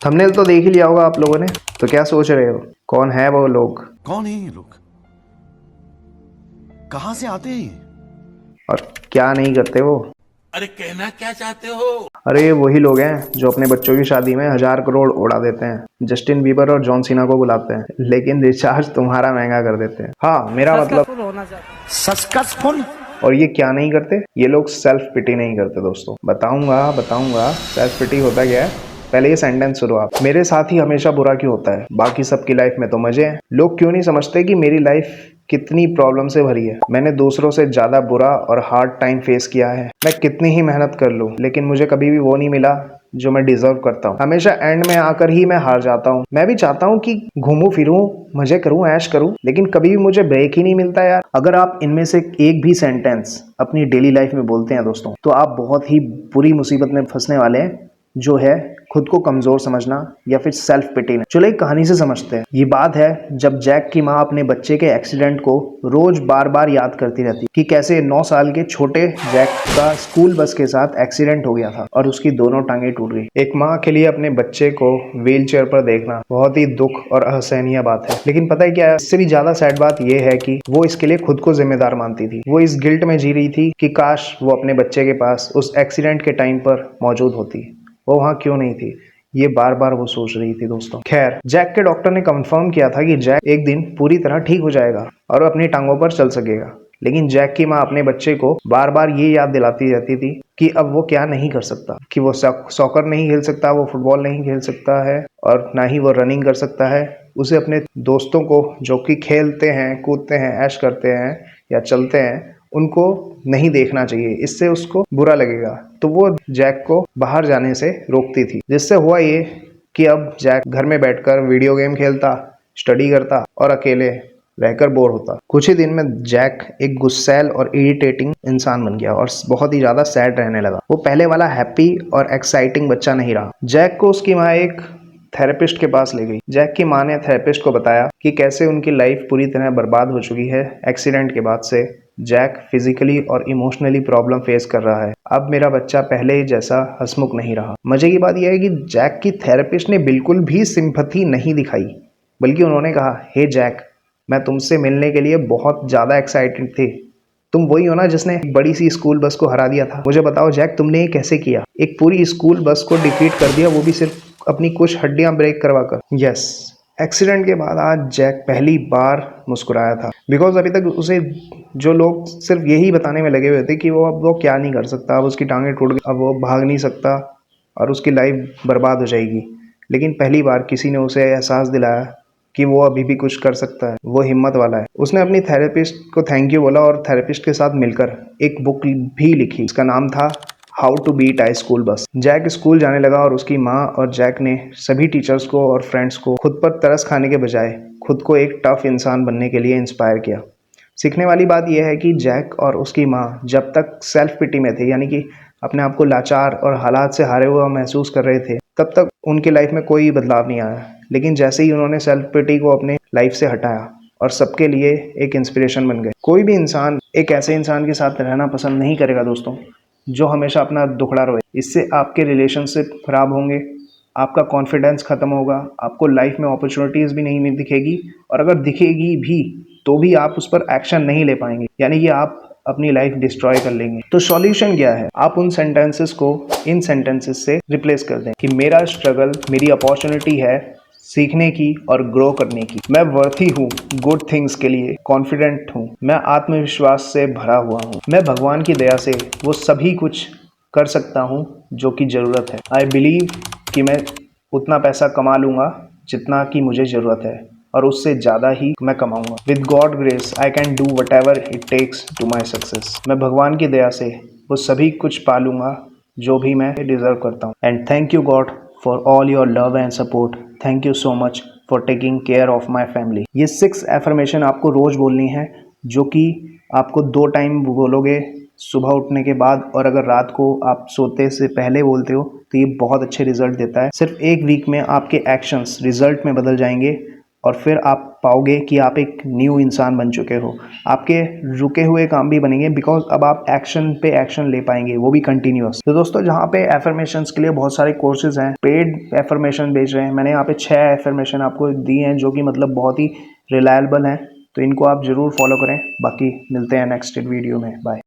Thumbnail तो देख ही लिया होगा आप लोगों ने, तो क्या सोच रहे हो कौन है वो लोग कौन है ये लोग? कहां से आते हैं ये? और क्या नहीं करते वो। अरे कहना क्या चाहते हो? अरे ये वही लोग हैं जो अपने बच्चों की शादी में 1,000 करोड़ उड़ा देते हैं, जस्टिन बीबर और जॉन सीना को बुलाते हैं, लेकिन रिचार्ज तुम्हारा महंगा कर देते हैं। हाँ मेरा मतलब सक्सेसफुल। और ये क्या नहीं करते, ये लोग सेल्फ पिटी नहीं करते दोस्तों। बताऊंगा सेल्फ पिटी होता क्या है। पहले ये सेंटेंस सुनो आप, मेरे साथ ही हमेशा बुरा क्यों होता है, बाकी सबकी लाइफ में तो मजे हैं। लोग क्यों नहीं समझते कि मेरी लाइफ कितनी प्रॉब्लम से भरी है। मैंने दूसरों से ज्यादा बुरा और हार्ड टाइम फेस किया है। मैं कितनी ही मेहनत कर लूं लेकिन मुझे कभी भी वो नहीं मिला जो मैं डिजर्व करता हूँ। हमेशा एंड में आकर ही मैं हार जाता हूँ। मैं भी चाहता हूँ कि घूमूं फिरूं, मजे करूं, ऐश करूं, लेकिन कभी भी मुझे ब्रेक ही नहीं मिलता यार। अगर आप इनमें से एक भी सेंटेंस अपनी डेली लाइफ में बोलते हैं दोस्तों, तो आप बहुत ही बुरी मुसीबत में फंसने वाले हैं, जो है खुद को कमजोर समझना या फिर सेल्फ पिटी। चलो एक कहानी से समझते हैं। ये बात है जब जैक की माँ अपने बच्चे के एक्सीडेंट को रोज बार बार याद करती रहती कि कैसे 9 साल के छोटे जैक का स्कूल बस के साथ एक्सीडेंट हो गया था और उसकी दोनों टांगें टूट गई। एक माँ के लिए अपने बच्चे को व्हील चेयर पर देखना बहुत ही दुख और असहनीय बात है, लेकिन पता है क्या है, इससे भी ज्यादा सैड बात यह है कि वो इसके लिए खुद को जिम्मेदार मानती थी। वो इस गिल्ट में जी रही थी कि काश वो अपने बच्चे के पास उस एक्सीडेंट के टाइम पर मौजूद होती, वो वहां क्यों नहीं थी। ये बार बार वो सोच रही थी दोस्तों। खैर जैक के डॉक्टर ने कंफर्म किया था कि जैक एक दिन पूरी तरह ठीक हो जाएगा और अपनी टांगों पर चल सकेगा, लेकिन जैक की माँ अपने बच्चे को बार बार ये याद दिलाती रहती थी कि अब वो क्या नहीं कर सकता, कि वो सॉकर नहीं खेल सकता, वो फुटबॉल नहीं खेल सकता है और ना ही वो रनिंग कर सकता है। उसे अपने दोस्तों को जो कि खेलते हैं, कूदते हैं, ऐश करते हैं या चलते हैं, उनको नहीं देखना चाहिए, इससे उसको बुरा लगेगा। तो वो जैक को बाहर जाने से रोकती थी, जिससे हुआ ये कि अब जैक घर में बैठकर वीडियो गेम खेलता, स्टडी करता और अकेले रहकर बोर होता। कुछ ही दिन में जैक एक गुस्सैल और इरिटेटिंग इंसान बन गया और बहुत ही ज्यादा सैड रहने लगा। वो पहले वाला हैप्पी और एक्साइटिंग बच्चा नहीं रहा। जैक को उसकी माँ एक थेरेपिस्ट के पास ले गई। जैक की माँ ने थेरेपिस्ट को बताया कि कैसे उनकी लाइफ पूरी तरह बर्बाद हो चुकी है एक्सीडेंट के बाद से। जैक फिजिकली और इमोशनली प्रॉब्लम फेस कर रहा है। अब मेरा बच्चा पहले जैसा हंसमुख नहीं रहा। मजे की बात यह है कि जैक की थेरेपिस्ट ने बिल्कुल भी सिंपैथी नहीं दिखाई, बल्कि उन्होंने कहा, हे जैक, मैं तुमसे मिलने के लिए बहुत ज्यादा एक्साइटेड थी। तुम वही हो ना जिसने एक बड़ी सी स्कूल बस को हरा दिया था। मुझे बताओ जैक, तुमने ये कैसे किया? एक पूरी स्कूल बस को डिफीट कर दिया, वो भी सिर्फ अपनी कुछ हड्डियां ब्रेक करवा कर। यस, एक्सीडेंट के बाद आज जैक पहली बार मुस्कुराया था, बिकॉज अभी तक उसे जो लोग सिर्फ यही बताने में लगे हुए थे कि वो क्या नहीं कर सकता, अब उसकी टांगें टूट गई, अब वो भाग नहीं सकता और उसकी लाइफ बर्बाद हो जाएगी, लेकिन पहली बार किसी ने उसे एहसास दिलाया कि वो अभी भी कुछ कर सकता है, वो हिम्मत वाला है। उसने अपनी थेरेपिस्ट को थैंक यू बोला और थेरेपिस्ट के साथ मिलकर एक बुक भी लिखी। इसका नाम था how to beat I school bus. Jack school जाने लगा और उसकी माँ और जैक ने सभी टीचर्स को और फ्रेंड्स को खुद पर तरस खाने के बजाय खुद को एक टफ इंसान बनने के लिए इंस्पायर किया। सीखने वाली बात यह है कि जैक और उसकी माँ जब तक सेल्फ पिटी में थे, यानी कि अपने आप को लाचार और हालात से हारे हुआ महसूस कर रहे थे, तब तक उनकी लाइफ में कोई बदलाव नहीं आया। लेकिन जैसे ही उन्होंने सेल्फ पिटी को अपने लाइफ से हटाया और सबके लिए एक इंस्पिरेशन बन गए। कोई भी इंसान एक ऐसे इंसान के साथ रहना पसंद नहीं करेगा दोस्तों, जो हमेशा अपना दुखड़ा रोए। इससे आपके रिलेशनशिप खराब होंगे, आपका कॉन्फिडेंस खत्म होगा, आपको लाइफ में अपॉर्चुनिटीज भी नहीं दिखेगी, और अगर दिखेगी भी तो भी आप उस पर एक्शन नहीं ले पाएंगे, यानी कि आप अपनी लाइफ डिस्ट्रॉय कर लेंगे। तो सॉल्यूशन क्या है? आप उन सेंटेंसेस को इन सेंटेंसेस से रिप्लेस कर दें कि मेरा स्ट्रगल मेरी अपॉर्चुनिटी है सीखने की और ग्रो करने की। मैं वर्थी हूँ गुड थिंग्स के लिए, कॉन्फिडेंट हूँ, मैं आत्मविश्वास से भरा हुआ हूँ, मैं भगवान की दया से वो सभी कुछ कर सकता हूँ जो कि ज़रूरत है। आई बिलीव कि मैं उतना पैसा कमा लूँगा जितना कि मुझे ज़रूरत है और उससे ज़्यादा ही मैं कमाऊँगा। With God grace I can do whatever it takes to my success. मैं भगवान की दया से वो सभी कुछ पा लूँगा जो भी मैं डिज़र्व करता हूँ। And thank you God for all your love and support. Thank you so much for taking care of my family. ये 6 एफर्मेशन आपको रोज़ बोलनी है, जो कि आपको 2 टाइम बोलोगे, सुबह उठने के बाद और अगर रात को आप सोते से पहले बोलते हो, तो ये बहुत अच्छे रिजल्ट देता है। सिर्फ 1 वीक में आपके एक्शंस रिजल्ट में बदल जाएंगे और फिर आप पाओगे कि आप एक न्यू इंसान बन चुके हो। आपके रुके हुए काम भी बनेंगे, बिकॉज अब आप एक्शन पे एक्शन ले पाएंगे, वो भी कंटिन्यूअस। तो दोस्तों, जहाँ पे एफर्मेशंस के लिए बहुत सारे कोर्सेज हैं, पेड एफर्मेशन बेच रहे हैं। मैंने यहाँ पे 6 एफर्मेशन आपको दी हैं जो कि मतलब बहुत ही रिलायबल हैं, तो इनको आप जरूर फॉलो करें। बाकी मिलते हैं नेक्स्ट वीडियो में। बाय।